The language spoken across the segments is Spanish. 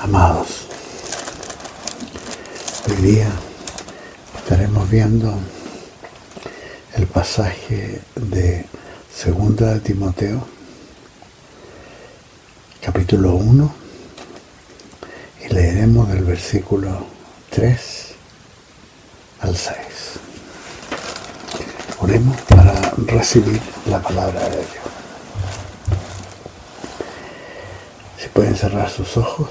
Amados, hoy día estaremos viendo el pasaje de 2 de Timoteo, capítulo 1, y leeremos del versículo 3 al 6. Oremos para recibir la palabra de Dios. Si pueden cerrar sus ojos.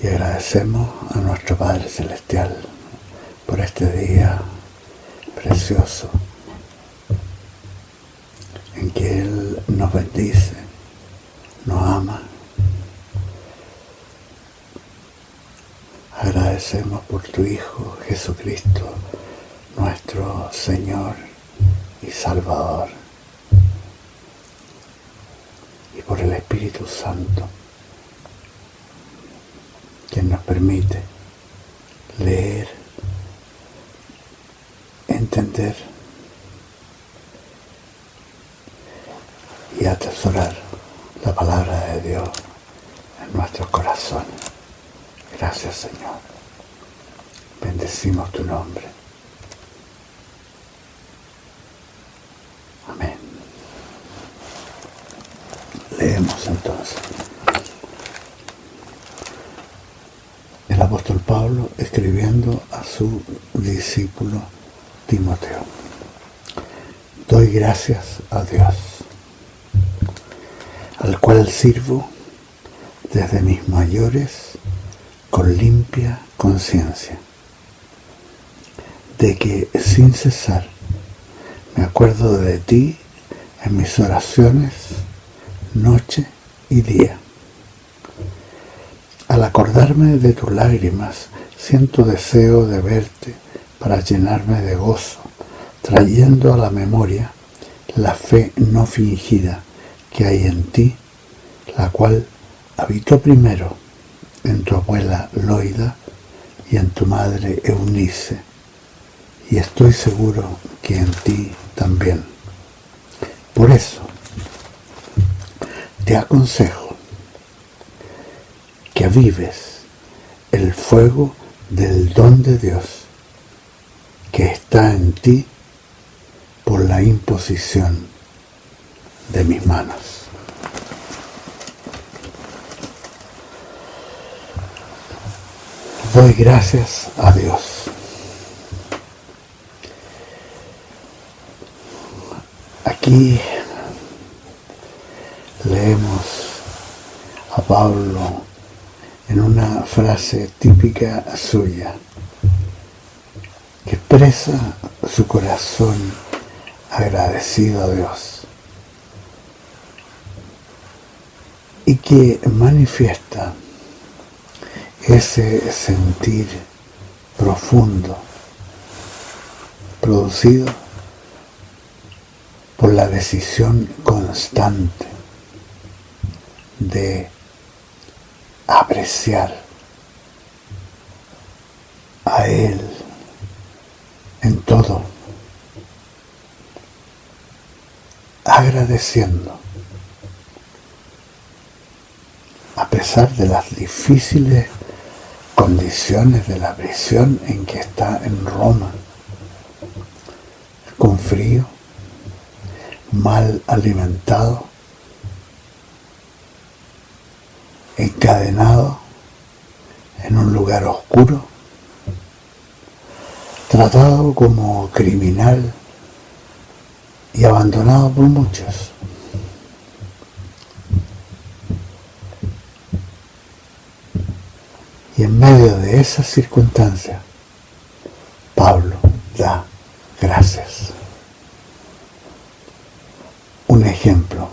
Y agradecemos a nuestro Padre Celestial por este día precioso en que Él nos bendice, nos ama. Agradecemos por tu Hijo Jesucristo, nuestro Señor y Salvador, y por el Espíritu Santo, quien nos permite leer, entender y atesorar la palabra de Dios en nuestros corazones. Gracias, Señor. Bendecimos tu nombre. Amén. Leemos entonces. El apóstol Pablo escribiendo a su discípulo Timoteo. Doy gracias a Dios, al cual sirvo desde mis mayores con limpia conciencia, de que sin cesar me acuerdo de ti en mis oraciones, noche y día. Al acordarme de tus lágrimas, siento deseo de verte para llenarme de gozo, trayendo a la memoria la fe no fingida que hay en ti, la cual habitó primero en tu abuela Loida y en tu madre Eunice, y estoy seguro que en ti también. Por eso, te aconsejo que avives el fuego del don de Dios que está en ti por la imposición de mis manos. Doy gracias a Dios. Aquí leemos a Pablo en una frase típica suya, que expresa su corazón agradecido a Dios y que manifiesta ese sentir profundo producido por la decisión constante de apreciar a Él en todo, agradeciendo a pesar de las difíciles condiciones de la prisión en que está en Roma, con frío, mal alimentado, encadenado en un lugar oscuro, tratado como criminal y abandonado por muchos. Y en medio de esas circunstancias, Pablo da gracias. Un ejemplo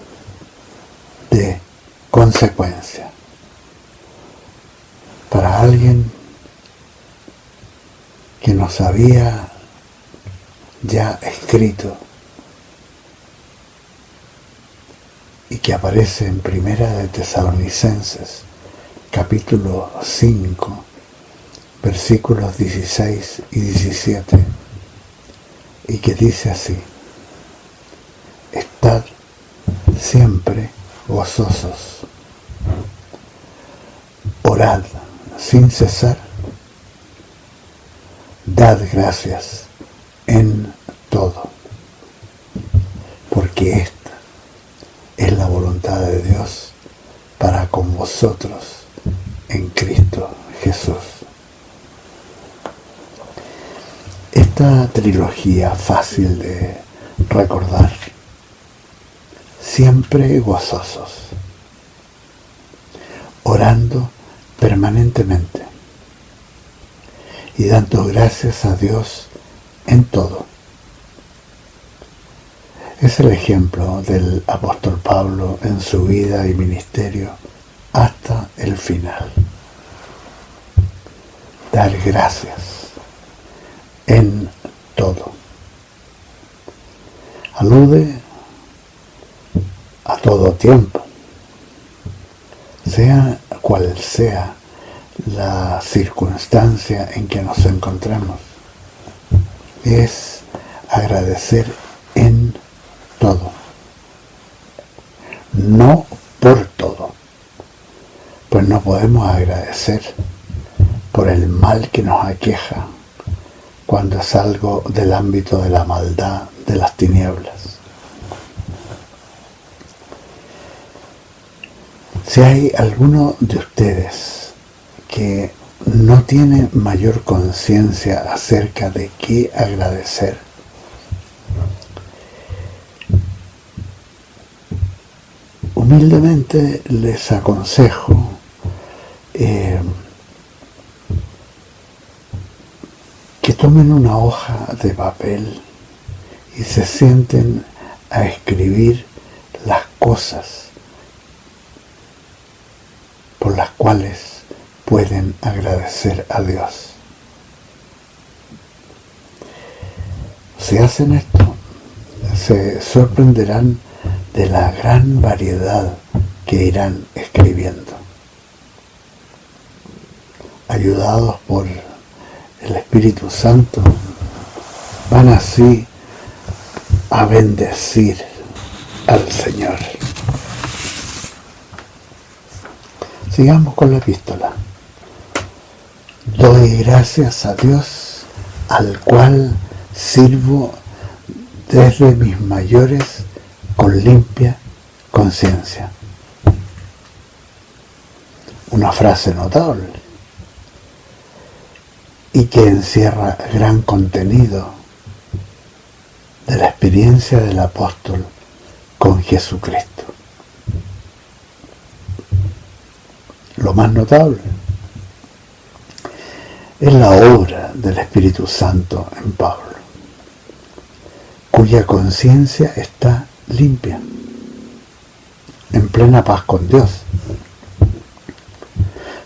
de consecuencia para alguien que nos había ya escrito y que aparece en Primera de Tesalonicenses, capítulo 5, versículos 16 y 17, y que dice así: estad siempre gozosos, orad sin cesar, dad gracias en todo, porque esta es la voluntad de Dios para con vosotros en Cristo Jesús. Esta trilogía fácil de recordar, siempre gozosos, orando permanentemente y dando gracias a Dios en todo. Es el ejemplo del apóstol Pablo en su vida y ministerio hasta el final. Dar gracias en todo. Alude a todo tiempo, sea cual sea la circunstancia en que nos encontremos. Es agradecer en todo, no por todo, pues no podemos agradecer por el mal que nos aqueja cuando es algo del ámbito de la maldad, de las tinieblas. Si hay alguno de ustedes que no tiene mayor conciencia acerca de qué agradecer, humildemente les aconsejo que tomen una hoja de papel y se sienten a escribir las cosas por las cuales pueden agradecer a Dios. Si hacen esto, se sorprenderán de la gran variedad que irán escribiendo. Ayudados por el Espíritu Santo, van así a bendecir al Señor. Sigamos con la epístola. Doy gracias a Dios, al cual sirvo desde mis mayores con limpia conciencia. Una frase notable y que encierra gran contenido de la experiencia del apóstol con Jesucristo. Lo más notable es la obra del Espíritu Santo en Pablo, cuya conciencia está limpia, en plena paz con Dios,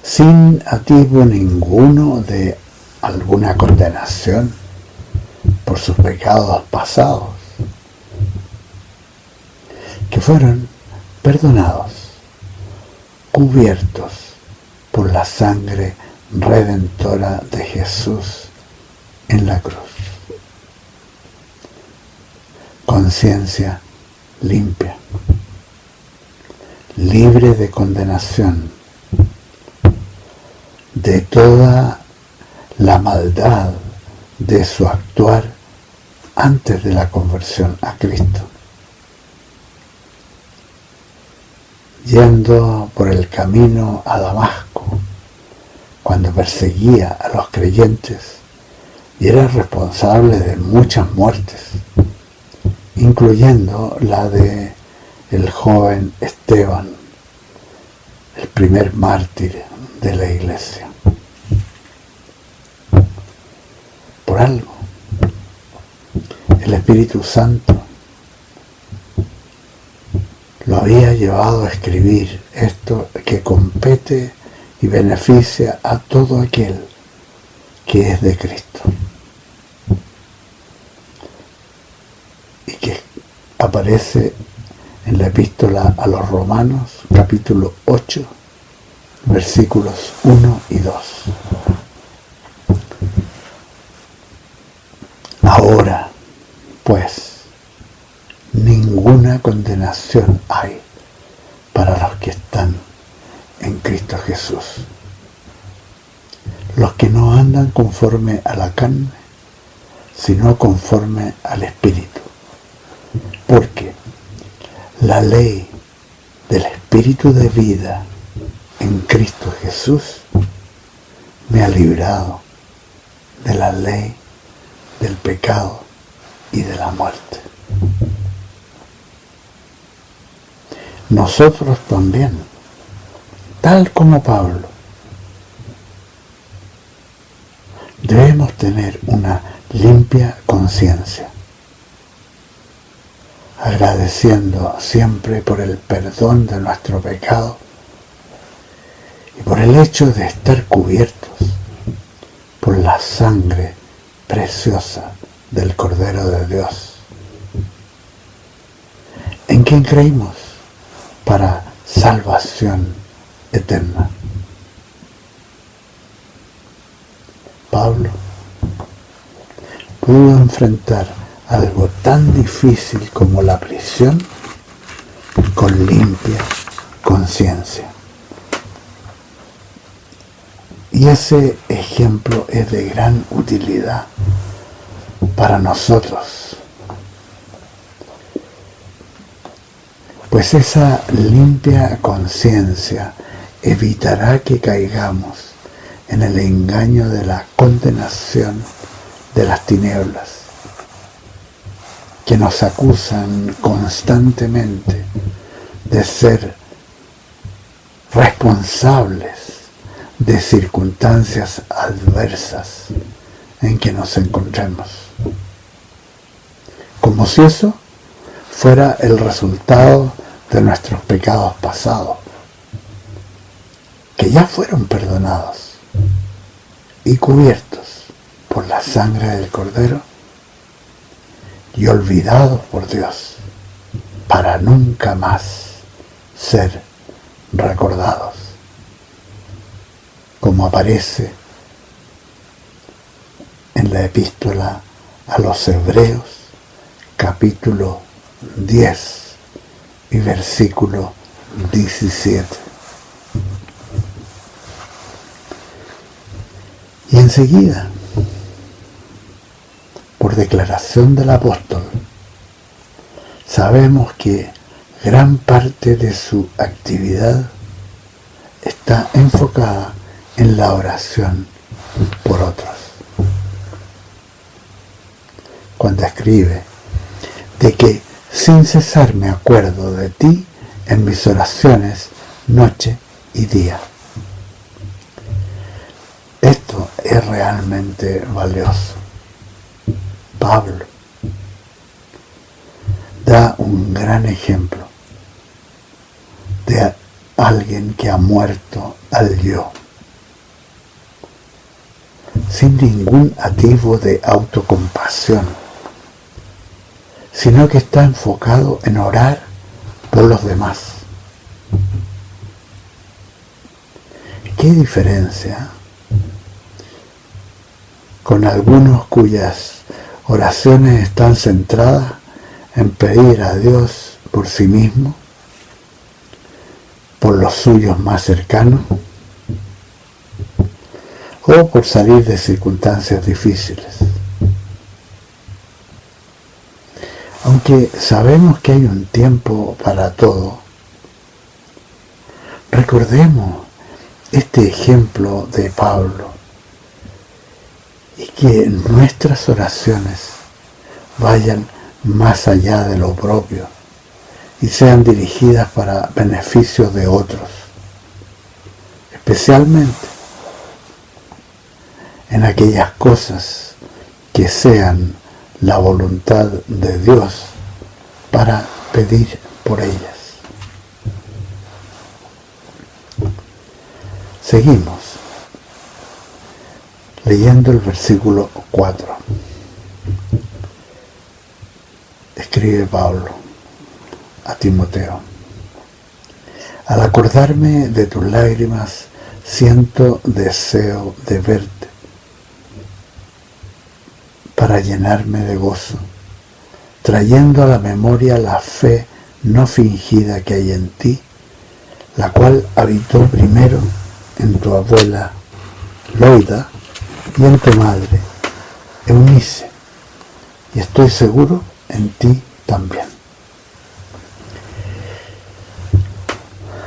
sin atisbo ninguno de alguna condenación por sus pecados pasados, que fueron perdonados, cubiertos por la sangre redentora de Jesús en la cruz. Conciencia limpia, libre de condenación, de toda la maldad de su actuar antes de la conversión a Cristo. Yendo por el camino a Damasco, cuando perseguía a los creyentes y era responsable de muchas muertes, incluyendo la de el joven Esteban, el primer mártir de la iglesia. Por algo, el Espíritu Santo lo había llevado a escribir esto que compete y beneficia a todo aquel que es de Cristo y que aparece en la epístola a los Romanos, capítulo 8, versículos 1 y 2. Ahora, pues, ninguna condenación hay para los que están en Cristo Jesús. los que no andan conforme a la carne, sino conforme al Espíritu. Porque la ley del Espíritu de vida en Cristo Jesús me ha librado de la ley del pecado y de la muerte. Nosotros también, tal como Pablo, debemos tener una limpia conciencia, agradeciendo siempre por el perdón de nuestro pecado y por el hecho de estar cubiertos por la sangre preciosa del Cordero de Dios, en quien creímos para salvación eterna. Pablo pudo enfrentar algo tan difícil como la prisión con limpia conciencia. Y ese ejemplo es de gran utilidad para nosotros, pues esa limpia conciencia evitará que caigamos en el engaño de la condenación de las tinieblas, que nos acusan constantemente de ser responsables de circunstancias adversas en que nos encontremos, como si eso fuera el resultado de nuestros pecados pasados, que ya fueron perdonados y cubiertos por la sangre del Cordero y olvidados por Dios para nunca más ser recordados, como aparece en la epístola a los Hebreos, capítulo 10 y versículo 17. Y enseguida, por declaración del apóstol, sabemos que gran parte de su actividad está enfocada en la oración por otros. Cuando escribe de que sin cesar me acuerdo de ti en mis oraciones noche y día. Esto es realmente valioso. Pablo da un gran ejemplo de alguien que ha muerto al yo, sin ningún atisbo de autocompasión, sino que está enfocado en orar por los demás. ¿Qué diferencia con algunos cuyas oraciones están centradas en pedir a Dios por sí mismo, por los suyos más cercanos, o por salir de circunstancias difíciles? Aunque sabemos que hay un tiempo para todo, recordemos este ejemplo de Pablo y que nuestras oraciones vayan más allá de lo propio y sean dirigidas para beneficio de otros, especialmente en aquellas cosas que sean la voluntad de Dios para pedir por ellas. Seguimos leyendo el versículo 4. Escribe Pablo a Timoteo: al acordarme de tus lágrimas, siento deseo de verte, para llenarme de gozo, trayendo a la memoria la fe no fingida que hay en ti, la cual habitó primero en tu abuela Loida, y en tu madre, Eunice, y estoy seguro en ti también.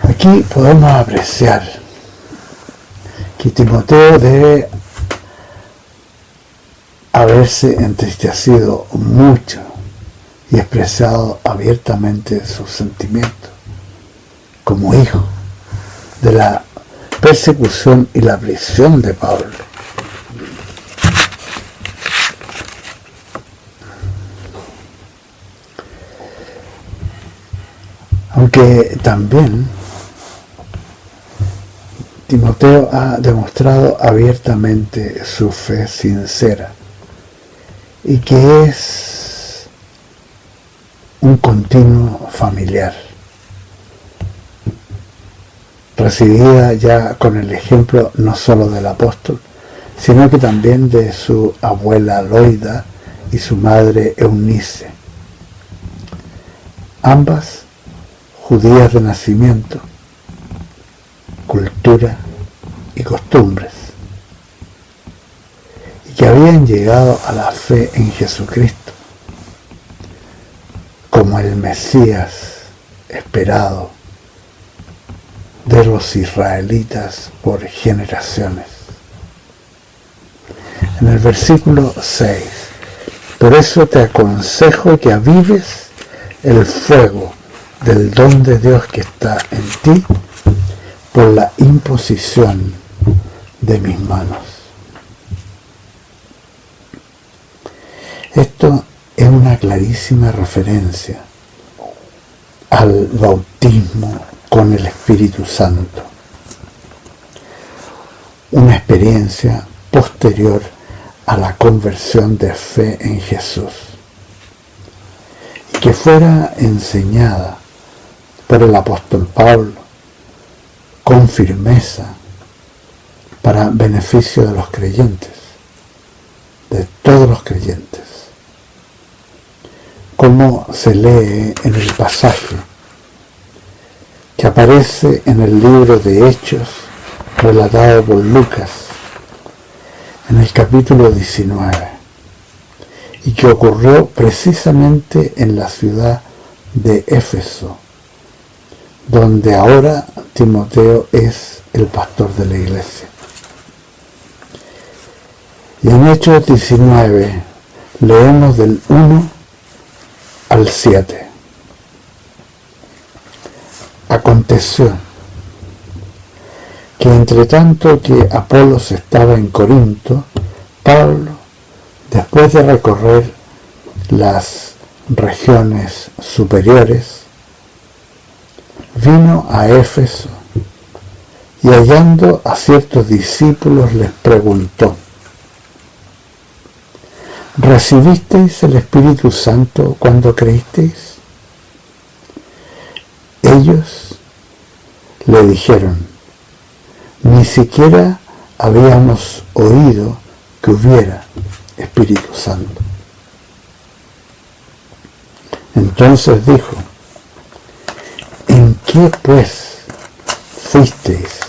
Aquí podemos apreciar que Timoteo debe haberse entristecido mucho y expresado abiertamente sus sentimientos como hijo de la persecución y la prisión de Pablo. Aunque también Timoteo ha demostrado abiertamente su fe sincera y que es un continuo familiar, recibida ya con el ejemplo no solo del apóstol, sino que también de su abuela Loida y su madre Eunice, ambas judías de nacimiento, cultura y costumbres, y que habían llegado a la fe en Jesucristo como el Mesías esperado de los israelitas por generaciones. En el versículo 6, por eso te aconsejo que avives el fuego del don de Dios que está en ti por la imposición de mis manos. Esto es una clarísima referencia al bautismo con el Espíritu Santo, una experiencia posterior a la conversión de fe en Jesús, y que fuera enseñada por el apóstol Pablo con firmeza para beneficio de los creyentes, de todos los creyentes, como se lee en el pasaje que aparece en el libro de Hechos relatado por Lucas en el capítulo 19 y que ocurrió precisamente en la ciudad de Éfeso, donde ahora Timoteo es el pastor de la iglesia. Y en Hechos 19 leemos del 1 al 7. Aconteció que entre tanto que Apolos estaba en Corinto, Pablo, después de recorrer las regiones superiores, vino a Éfeso y hallando a ciertos discípulos les preguntó: ¿recibisteis el Espíritu Santo cuando creísteis? Ellos le dijeron: ni siquiera habíamos oído que hubiera Espíritu Santo. Entonces dijo: ¿en qué pues fuisteis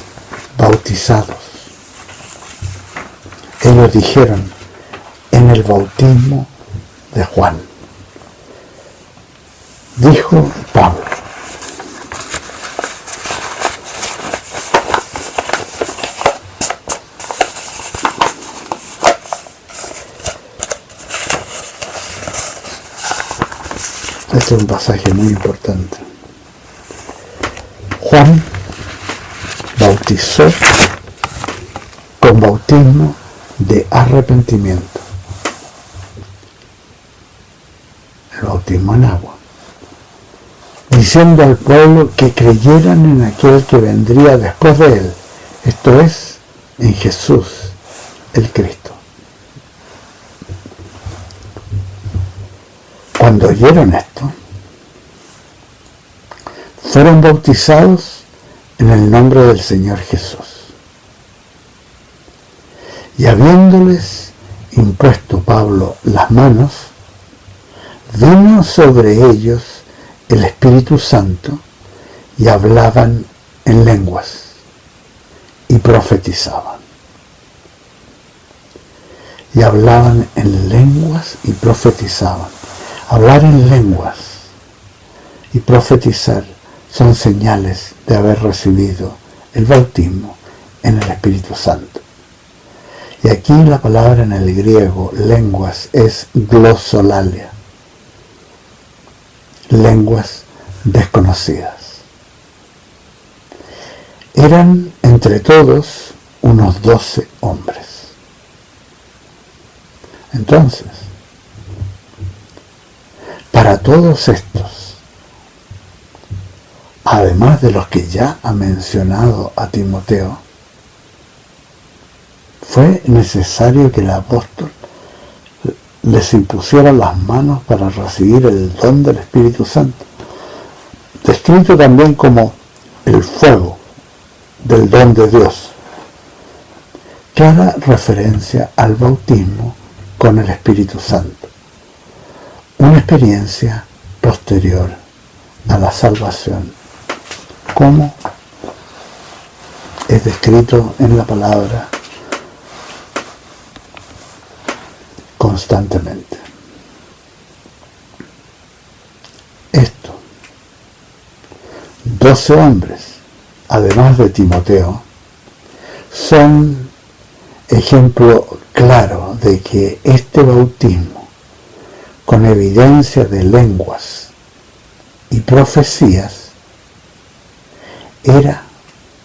bautizados? Ellos dijeron: en el bautismo de Juan. Dijo Pablo: este es un pasaje muy importante. Juan bautizó con bautismo de arrepentimiento, el bautismo en agua, diciendo al pueblo que creyeran en aquel que vendría después de él, esto es, en Jesús, el Cristo. Cuando oyeron esto, fueron bautizados en el nombre del Señor Jesús. Y habiéndoles impuesto Pablo las manos, vino sobre ellos el Espíritu Santo y hablaban en lenguas y profetizaban. y hablaban en lenguas y profetizaban. Hablar en lenguas y profetizar son señales de haber recibido el bautismo en el Espíritu Santo. Y aquí la palabra en el griego, lenguas, es glosolalia, lenguas desconocidas. Eran entre todos unos 12 hombres. Entonces, para todos estos, además de los que ya ha mencionado a Timoteo, fue necesario que el apóstol les impusiera las manos para recibir el don del Espíritu Santo, descrito también como el fuego del don de Dios, clara referencia al bautismo con el Espíritu Santo, una experiencia posterior a la salvación, como es descrito en la palabra constantemente. Esto, 12 hombres, además de Timoteo, son ejemplo claro de que este bautismo, con evidencia de lenguas y profecías, era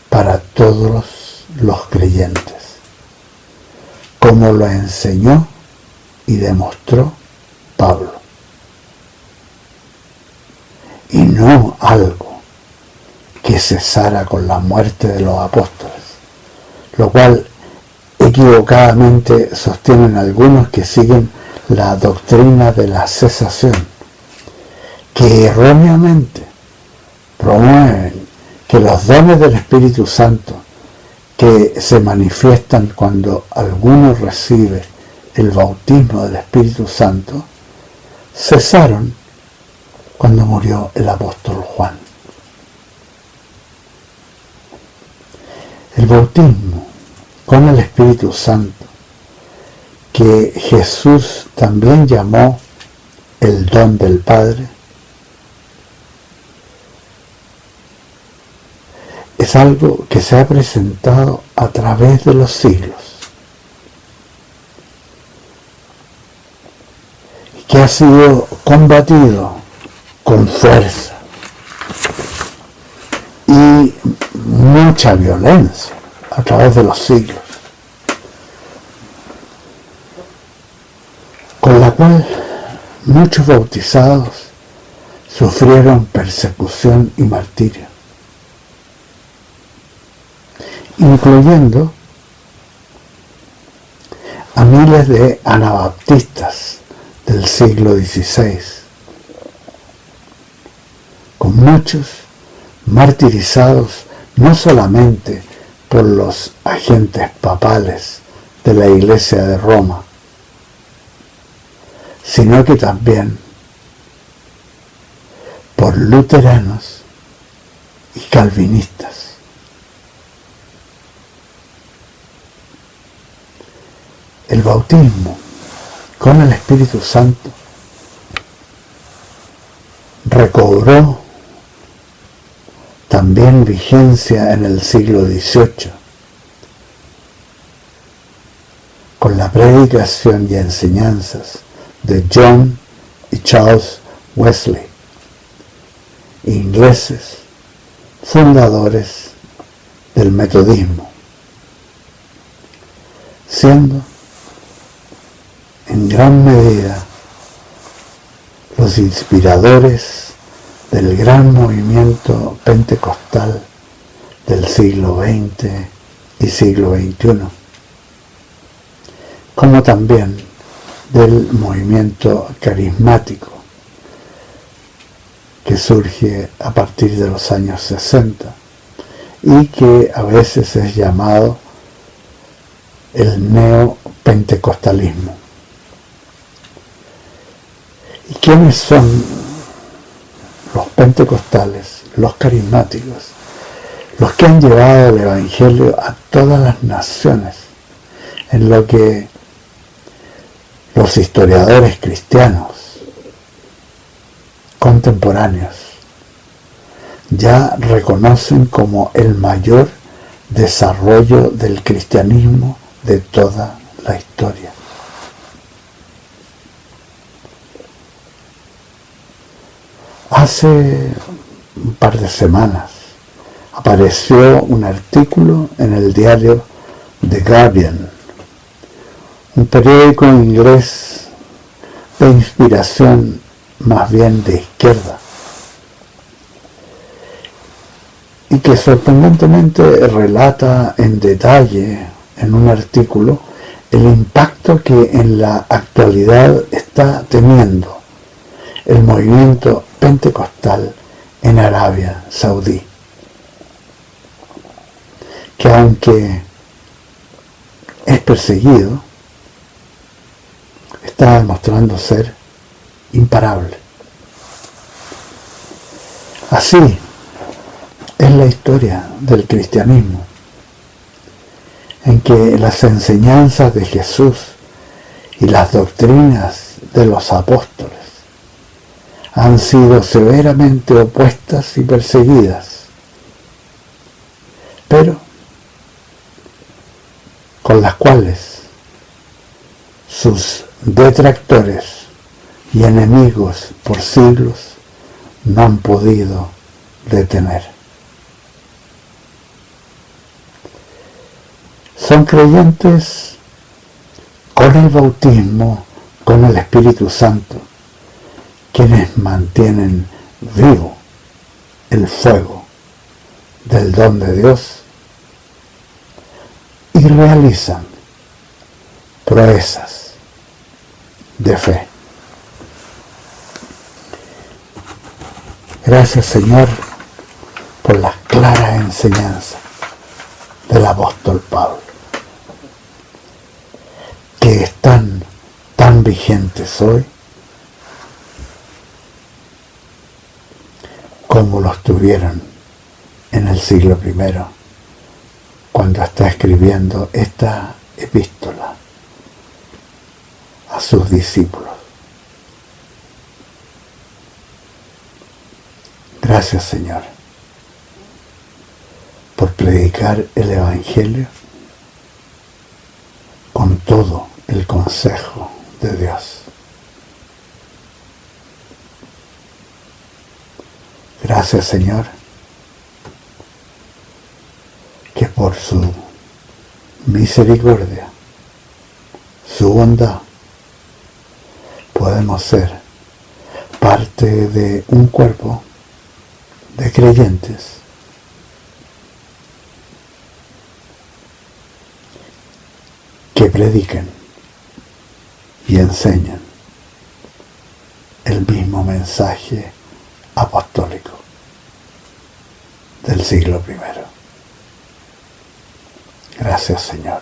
para todos los creyentes, como lo enseñó y demostró Pablo, y no algo que cesara con la muerte de los apóstoles, lo cual equivocadamente sostienen algunos que siguen la doctrina de la cesación, que erróneamente promueven que los dones del Espíritu Santo que se manifiestan cuando alguno recibe el bautismo del Espíritu Santo cesaron cuando murió el apóstol Juan. El bautismo con el Espíritu Santo, que Jesús también llamó el don del Padre, es algo que se ha presentado a través de los siglos, y que ha sido combatido con fuerza y mucha violencia a través de los siglos, con la cual muchos bautizados sufrieron persecución y martirio, incluyendo a miles de anabaptistas del siglo XVI, con muchos martirizados no solamente por los agentes papales de la Iglesia de Roma, sino que también por luteranos y calvinistas. El bautismo con el Espíritu Santo recobró también vigencia en el siglo XVIII, con la predicación y enseñanzas de John y Charles Wesley, ingleses fundadores del metodismo, siendo en gran medida los inspiradores del gran movimiento pentecostal del siglo XX y siglo XXI, como también del movimiento carismático que surge a partir de los años 60 y que a veces es llamado el neopentecostalismo. ¿Y quiénes son los pentecostales, los carismáticos, los que han llevado el Evangelio a todas las naciones, en lo que Los historiadores cristianos contemporáneos ya reconocen como el mayor desarrollo del cristianismo de toda la historia. Hace un par de semanas apareció un artículo en el diario The Guardian, un periódico inglés de inspiración más bien de izquierda, y que sorprendentemente relata en detalle en un artículo el impacto que en la actualidad está teniendo el movimiento pentecostal en Arabia Saudí, que aunque es perseguido, está demostrando ser imparable. Así es la historia del cristianismo, en que las enseñanzas de Jesús y las doctrinas de los apóstoles han sido severamente opuestas y perseguidas, pero con las cuales sus detractores y enemigos por siglos no han podido detener. Son creyentes con el bautismo, con el Espíritu Santo, quienes mantienen vivo el fuego del don de Dios y realizan proezas de fe. Gracias, Señor, por las claras enseñanzas del apóstol Pablo, que están tan vigentes hoy como lo estuvieron en el siglo I, cuando está escribiendo esta epístola a sus discípulos. Gracias, Señor, por predicar el Evangelio con todo el consejo de Dios. Gracias, Señor, que por su misericordia, su bondad, podemos ser parte de un cuerpo de creyentes que prediquen y enseñan el mismo mensaje apostólico del siglo I. Gracias, Señor.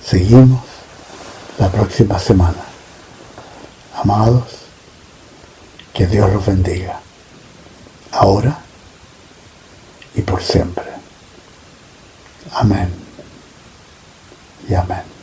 Seguimos la próxima semana. Amados, que Dios los bendiga, ahora y por siempre. Amén y amén.